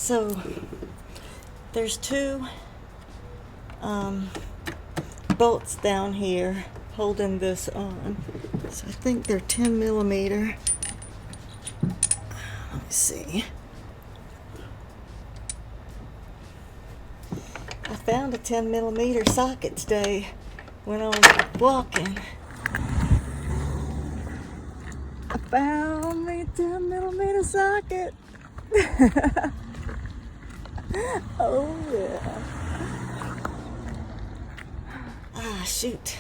So there's two bolts down here holding this on. So I think they're 10 millimeter. Let me see. I found a 10 millimeter socket today when I was walking. I found the 10 millimeter socket. Oh yeah. Ah, shoot.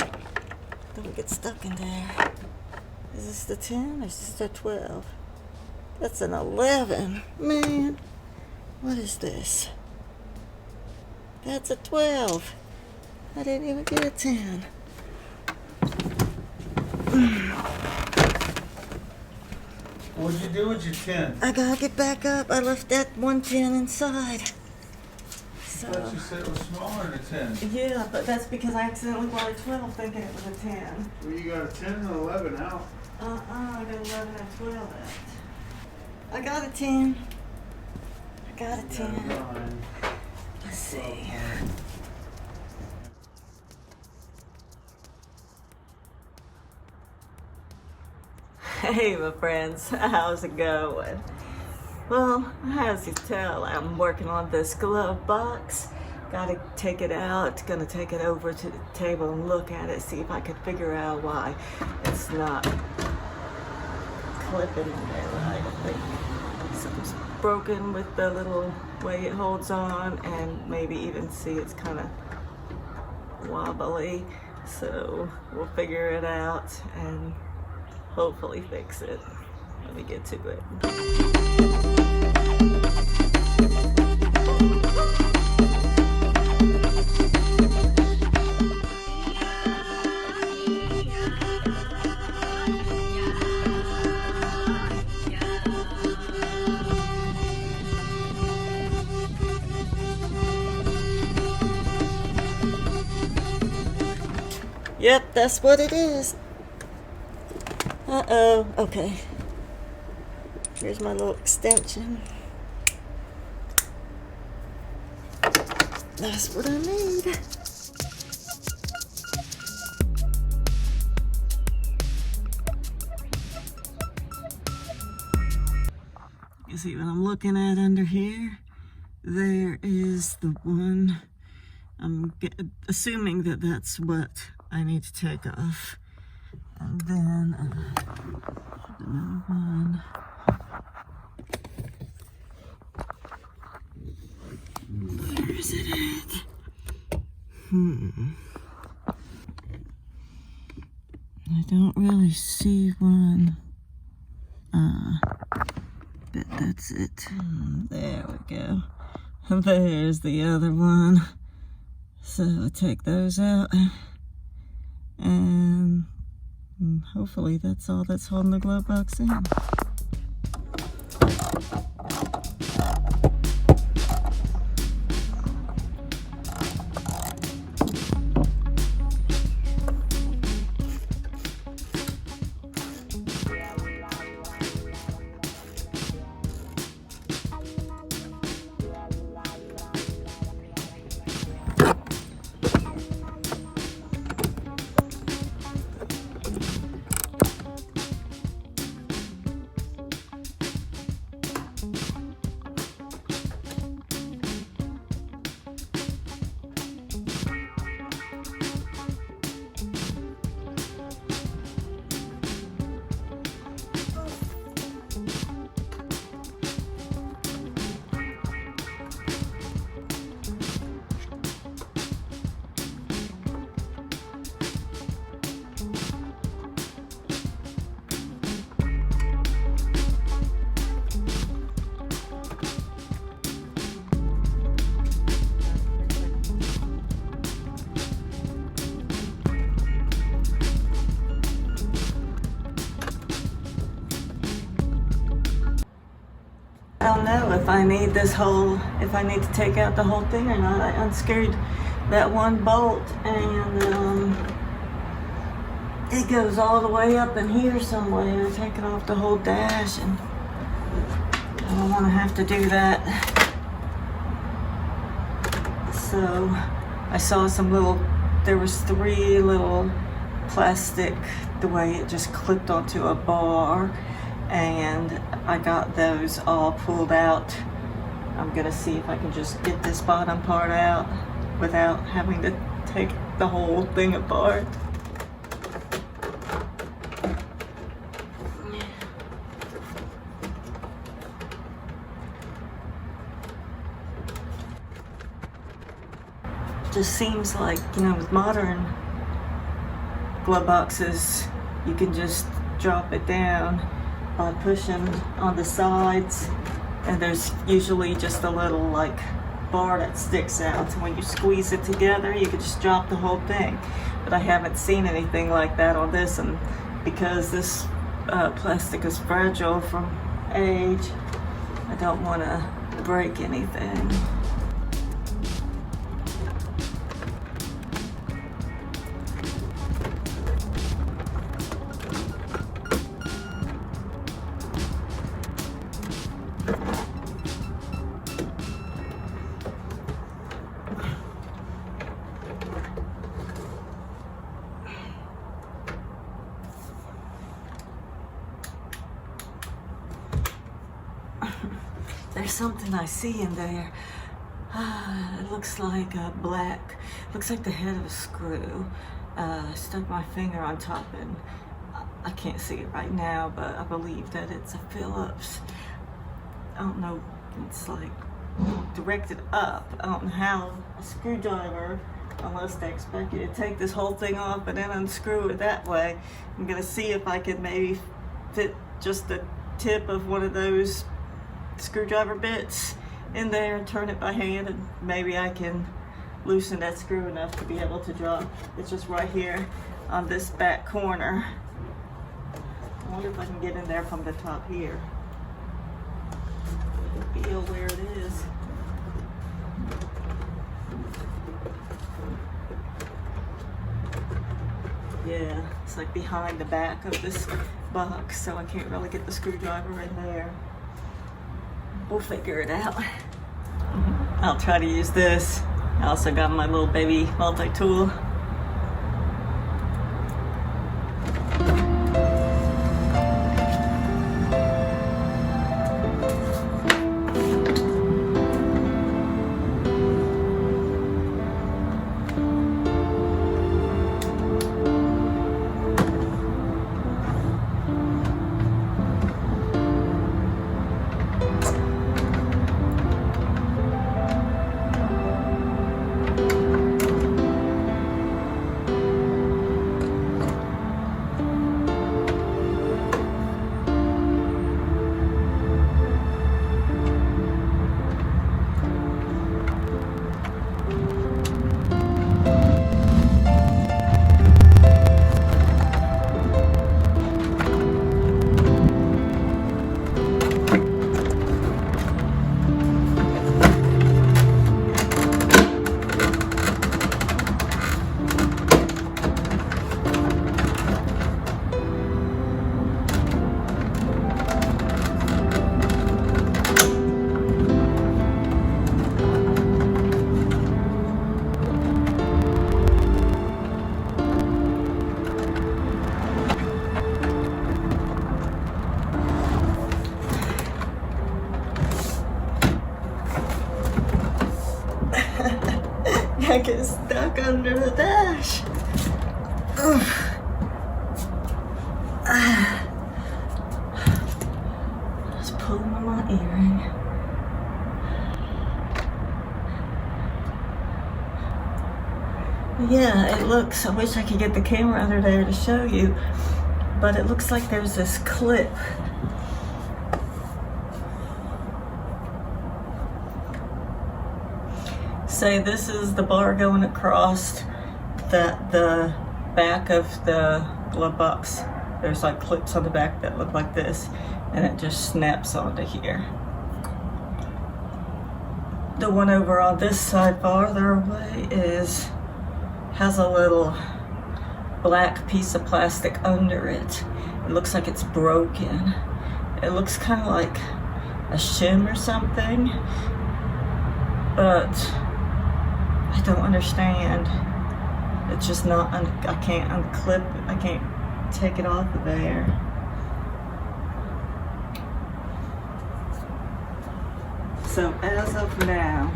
Don't get stuck in there. Is this the 10 or is this the 12? That's an 11. Man, what is this? That's a 12. I didn't even get a 10. What'd you do with your 10? I gotta get back up. I left that one 10 inside. I thought you said it was smaller than a 10. Yeah, but that's because I accidentally bought a 12 thinking it was a 10. Well, you got a 10 and 11 out. I got 11 and 12 out. I got a 10. I got a 10. Let's see. Hey, my friends, how's it going? Well, as you tell, I'm working on this glove box. Gotta take it out, gonna take it over to the table and look at it, see if I can figure out why it's not clipping in there right. I think something's broken with the little way it holds on, and maybe even see it's kind of wobbly. So we'll figure it out and hopefully fix it. Let me get to it. Yep, that's what it is. Uh-oh, okay. Here's my little extension. That's what I need. You see what I'm looking at under here? There is the one. I'm assuming that that's what I need to take off. And then another one. Where is it at? I don't really see one. But that's it. There we go. There's the other one. So take those out. And hopefully that's all that's holding the glove box in. I don't know if I need if I need to take out the whole thing or not. I unscrewed that one bolt and it goes all the way up in here somewhere, taking off the whole dash, and I don't want to have to do that So I saw there was 3 little plastic, the way it just clipped onto a bar, and I got those all pulled out. I'm gonna see if I can just get this bottom part out without having to take the whole thing apart. Just seems like, with modern glove boxes, you can just drop it down by pushing on the sides, and there's usually just a little like bar that sticks out, so when you squeeze it together you can just drop the whole thing. But I haven't seen anything like that on this, and because this plastic is fragile from age, I don't want to break anything. There's something I see in there. It looks like a black, looks like the head of a screw. I stuck my finger on top and I can't see it right now, but I believe that it's a Phillips. I don't know, it's like directed up. I don't know how a screwdriver, unless they expect you to take this whole thing off and then unscrew it that way. I'm gonna see if I can maybe fit just the tip of one of those screwdriver bits in there and turn it by hand, and maybe I can loosen that screw enough to be able to drop. It's just right here on this back corner. I wonder if I can get in there from the top here. Feel where it is. Yeah, it's like behind the back of this box, so I can't really get the screwdriver in there. We'll figure it out. I'll try to use this. I also got my little baby multi-tool. I get stuck under the dash. Just pulling on my earring. Yeah, it looks, I wish I could get the camera under there to show you, but it looks like there's this clip. Say this is the bar going across the back of the glove box. There's like clips on the back that look like this, and it just snaps onto here. The one over on this side farther away has a little black piece of plastic under it. It looks like it's broken. It looks kind of like a shim or something, but don't understand. It's just not, I can't unclip, I can't take it off of there. So as of now,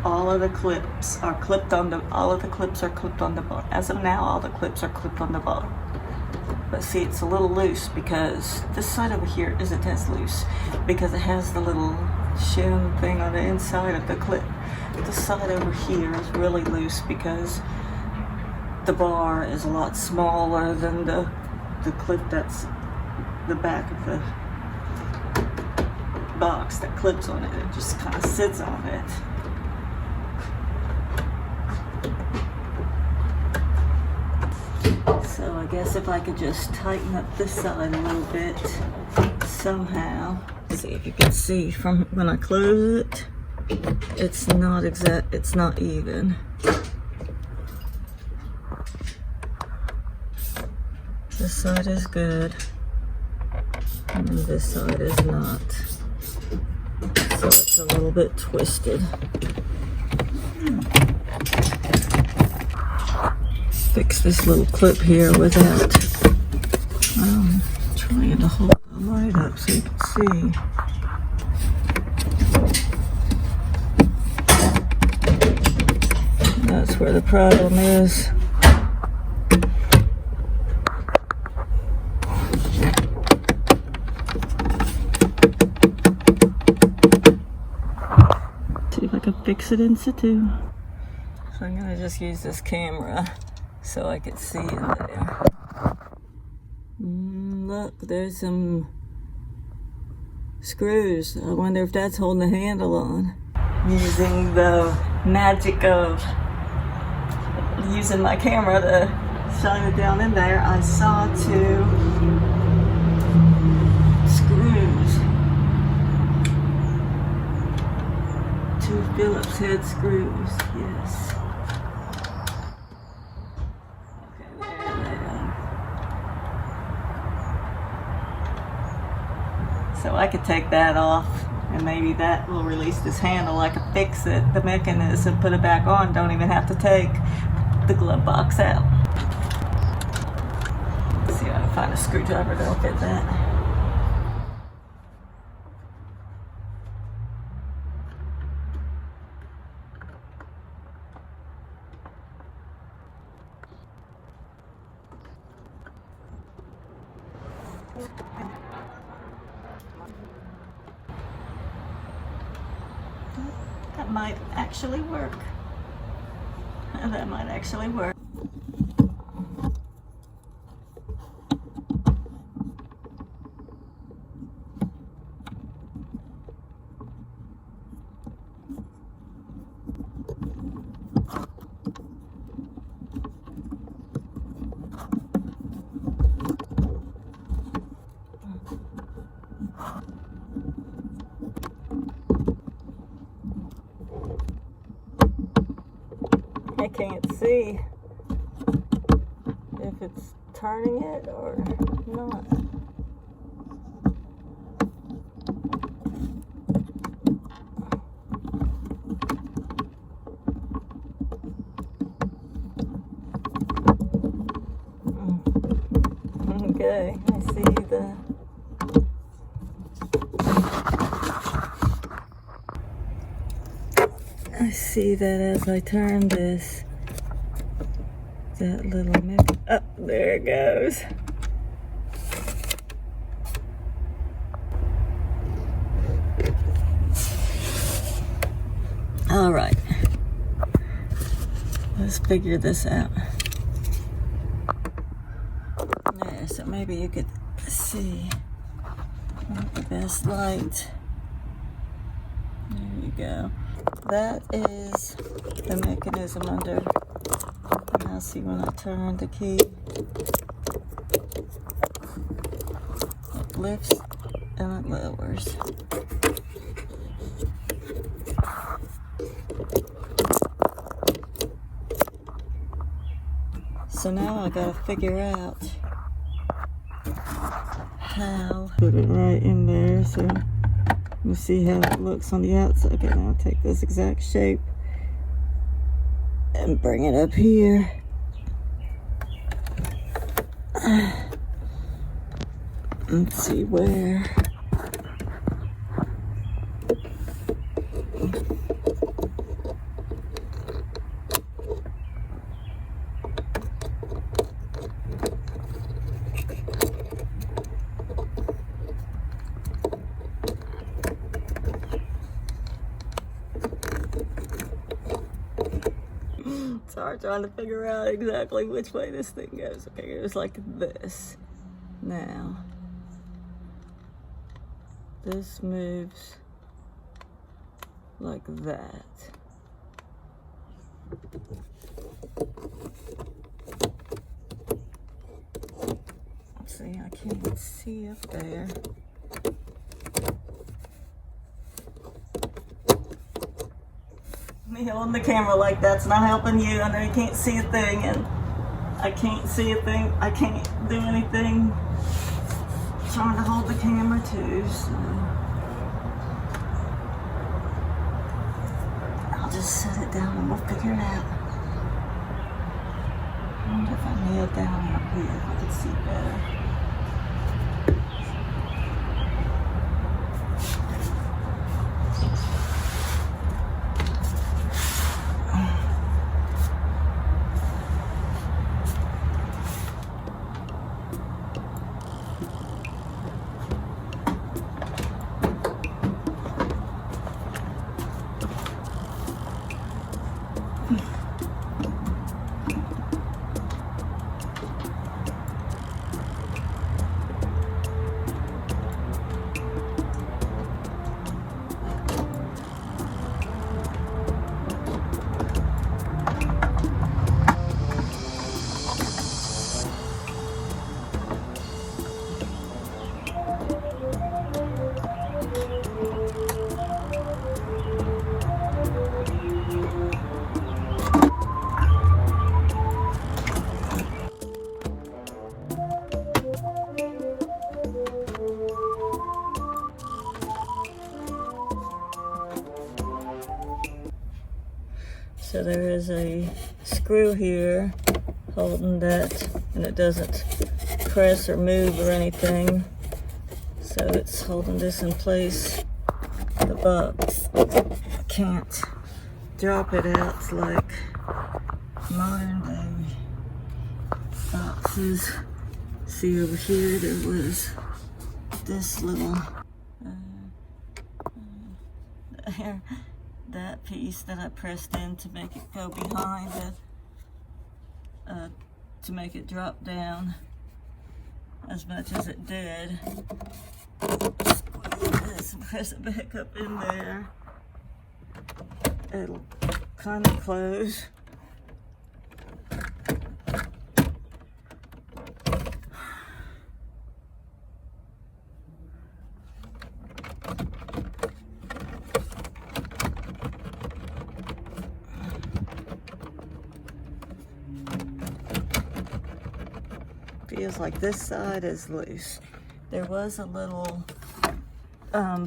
all of the clips are clipped on the bottom. As of now, all the clips are clipped on the bottom. But see, it's a little loose because this side over here isn't as loose because it has the little shim thing on the inside of the clip. This side over here is really loose because the bar is a lot smaller than the clip that's the back of the box that clips on it. It just kind of sits on it. So I guess if I could just tighten up this side a little bit somehow. See if you can see from when I close it, it's not exact, it's not even. This side is good, and then this side is not. So it's a little bit twisted. Fix this little clip here without trying to hold the light up so you can see. That's where the problem is. See if I can fix it in situ. So I'm gonna just use this camera so I can see in there. Look, there's some screws. I wonder if that's holding the handle on. Using the magic of using my camera to shine it down in there, I saw two screws. Two Phillips head screws, yes. So I could take that off and maybe that will release this handle. I could fix it, the mechanism, put it back on. Don't even have to take the glove box out. Let's see if I can find a screwdriver that'll fit that. That might actually work. That might actually work. I can't see if it's turning it or not. Okay, I see the I see that as I turn this, that little oh, there it goes. All right, let's figure this out. There, so maybe you could see the best light. There you go. That is the mechanism under. Now see when I turn the key, it lifts and it lowers. So now I gotta figure out how to put it right in there. So you see how it looks on the outside. Okay, now I'll take this exact shape and bring it up here. Let's see where. It's hard trying to figure out exactly which way this thing goes. Okay, it goes like this. Now, this moves like that. Let's see, I can't even see up there. Me holding the camera like that's not helping you. I know you can't see a thing, and I can't see a thing. I can't do anything. Trying to hold the camera too, so I'll just set it down and we'll figure it out. I wonder if I nail down up here, I can see better. So there is a screw here holding that, and it doesn't press or move or anything. So it's holding this in place. The box, I can't drop it out. It's like modern day boxes. See over here, there was this little there. That piece that I pressed in to make it go behind it, to make it drop down as much as it did. Squeeze this and press it back up in there. It'll kind of close. Feels like this side is loose. There was a little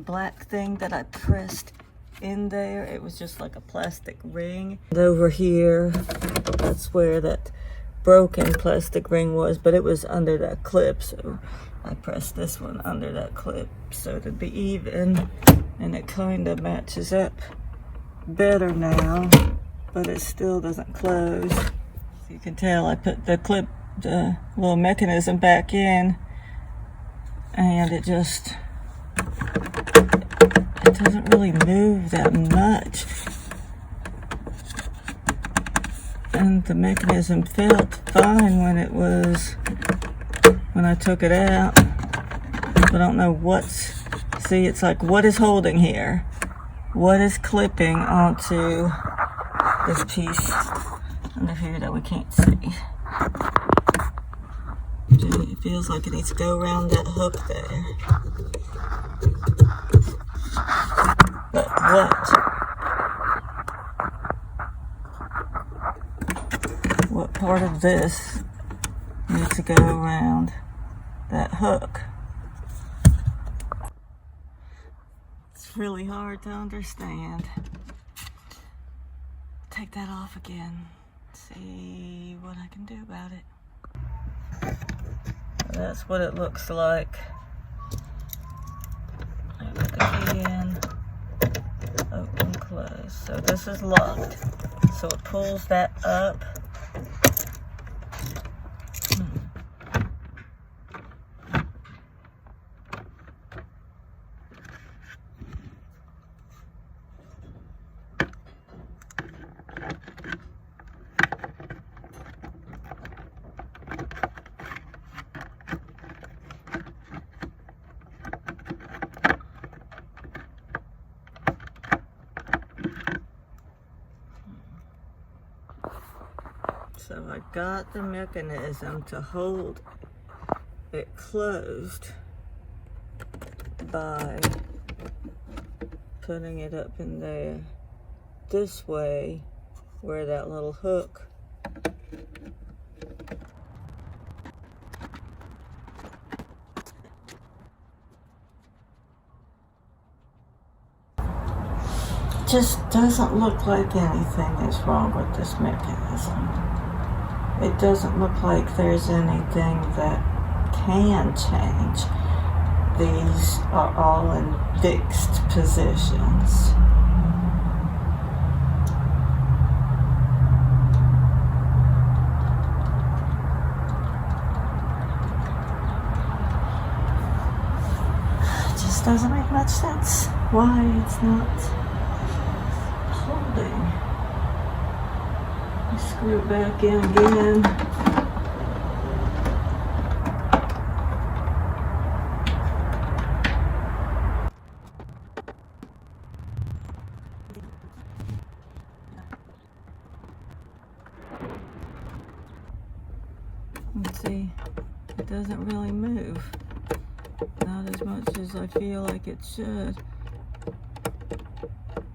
black thing that I pressed in there. It was just like a plastic ring. And over here, that's where that broken plastic ring was, but it was under that clip, so I pressed this one under that clip so it'd be even, and it kind of matches up better now, but it still doesn't close. So you can tell I put the clip, the little mechanism back in, and it just, it doesn't really move that much. And the mechanism felt fine when I took it out. But I don't know what's, see, it's like, what is holding here? What is clipping onto this piece under here that we can't see? It feels like it needs to go around that hook there. But what part of this needs to go around that hook? It's really hard to understand. Take that off again. see what I can do about it. That's what it looks like. I put the key in, open, close. So this is locked. So it pulls that up. So I got the mechanism to hold it closed by putting it up in there this way where that little hook just doesn't look like anything is wrong with this mechanism. It doesn't look like there's anything that can change. These are all in fixed positions. It just doesn't make much sense why it's not holding. Screw it back in again. Let's see, it doesn't really move. Not as much as I feel like it should.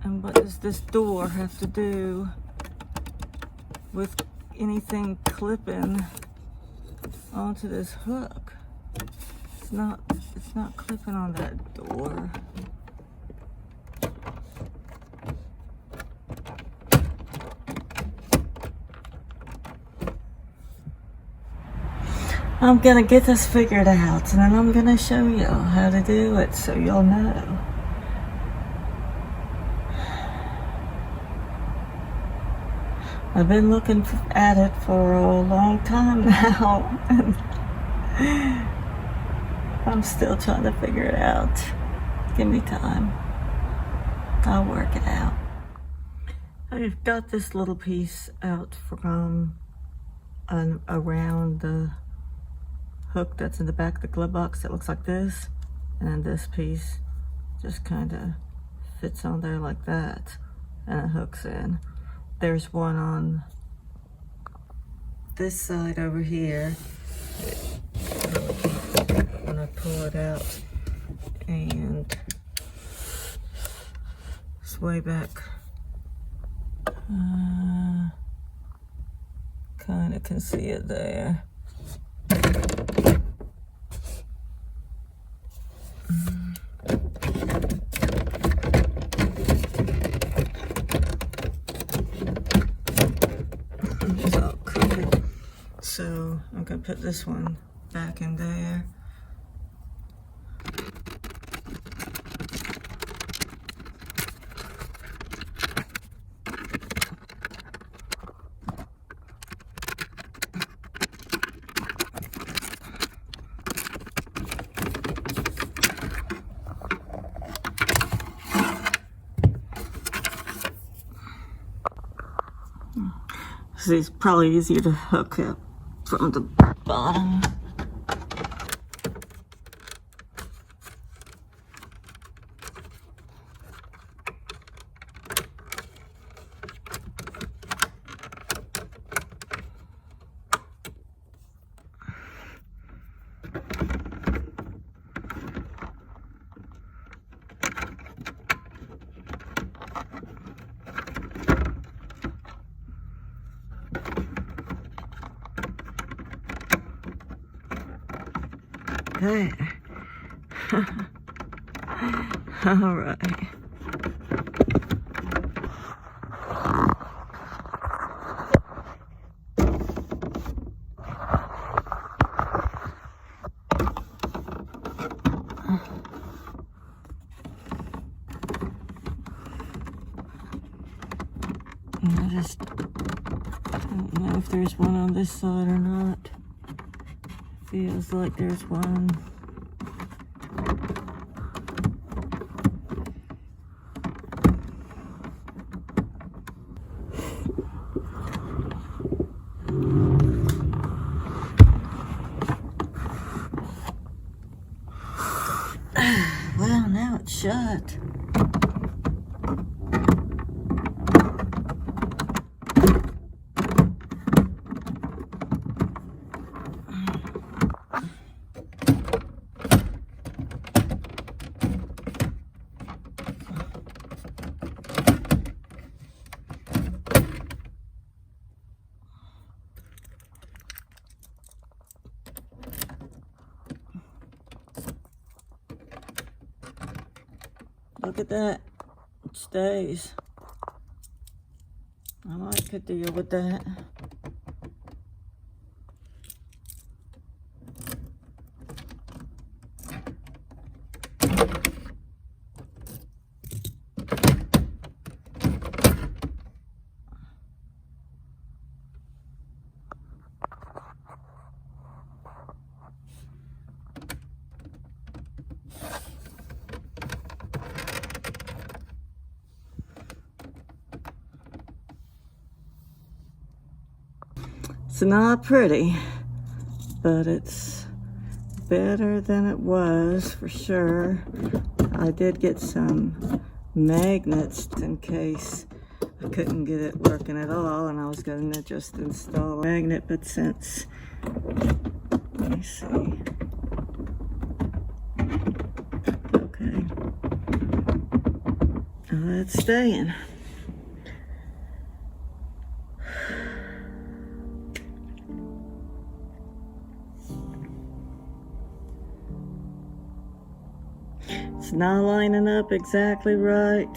And what does this door have to do with anything clipping onto this hook? It's not clipping on that door. I'm gonna get this figured out, and then I'm gonna show you how to do it so you'll know. I've been looking at it for a long time now, and I'm still trying to figure it out. Give me time. I'll work it out. I've got this little piece out from around the hook that's in the back of the glove box that looks like this, and then this piece just kind of fits on there like that, and it hooks in. There's one on this side over here when I pull it out, and it's way back. Kind of can see it there. So I'm gonna put this one back in there. So it's probably easier to hook up from the bottom. There. All right. And I just don't know if there's one on this side or not. Feels like there's one. Well, now it's shut. Look at that. It stays. I might could deal with that. It's not pretty, but it's better than it was for sure. I did get some magnets in case I couldn't get it working at all, and I was going to just install a magnet, but since, let me see. Okay. Oh, it's staying. It's not lining up exactly right.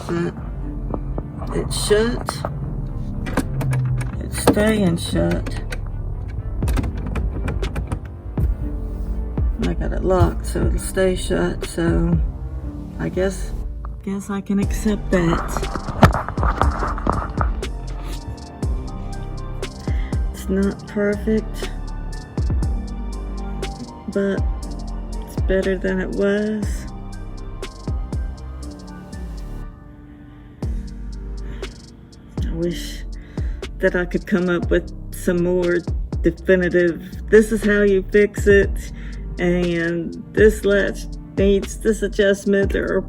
But it's shut. Staying shut. I got it locked so it'll stay shut, so I guess I can accept that. It's not perfect, but it's better than it was. I wish that I could come up with some more definitive, this is how you fix it, and this latch needs this adjustment or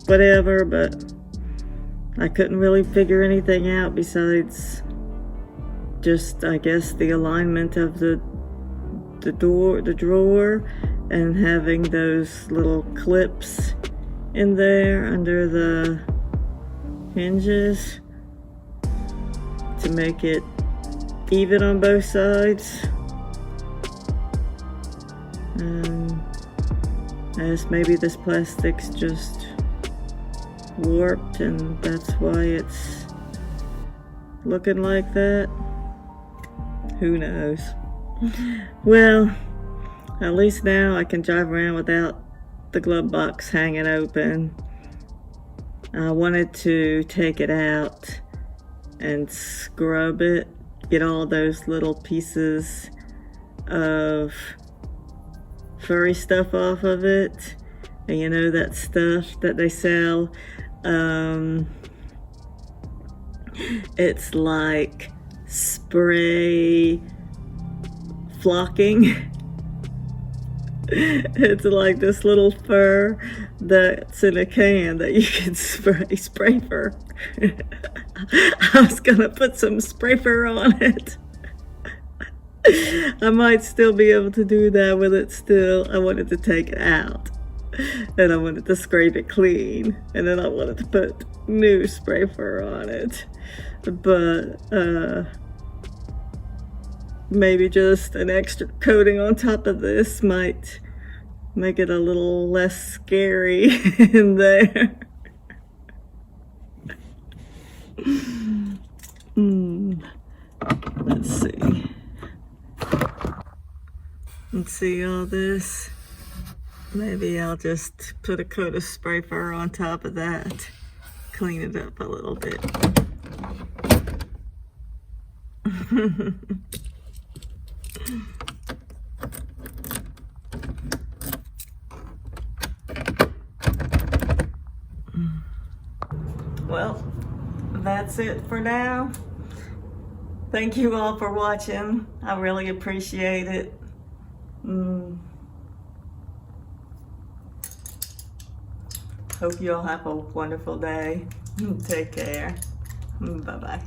whatever, but I couldn't really figure anything out besides just, I guess, the alignment of the drawer, and having those little clips in there under the hinges to make it even on both sides. I guess maybe this plastic's just warped and that's why it's looking like that. Who knows? Well, at least now I can drive around without the glove box hanging open. I wanted to take it out and scrub it, get all those little pieces of furry stuff off of it, and you know that stuff that they sell, it's like spray flocking. It's like this little fur that's in a can that you can spray fur. I was gonna put some spray fur on it. I might still be able to do that with it still. I wanted to take it out and I wanted to scrape it clean, and then I wanted to put new spray fur on it, but maybe just an extra coating on top of this might make it a little less scary in there. Let's see. And see all this? Maybe I'll just put a coat of spray fur on top of that. Clean it up a little bit. Well, that's it for now. Thank you all for watching. I really appreciate it. Hope you all have a wonderful day. Take care. Bye-bye.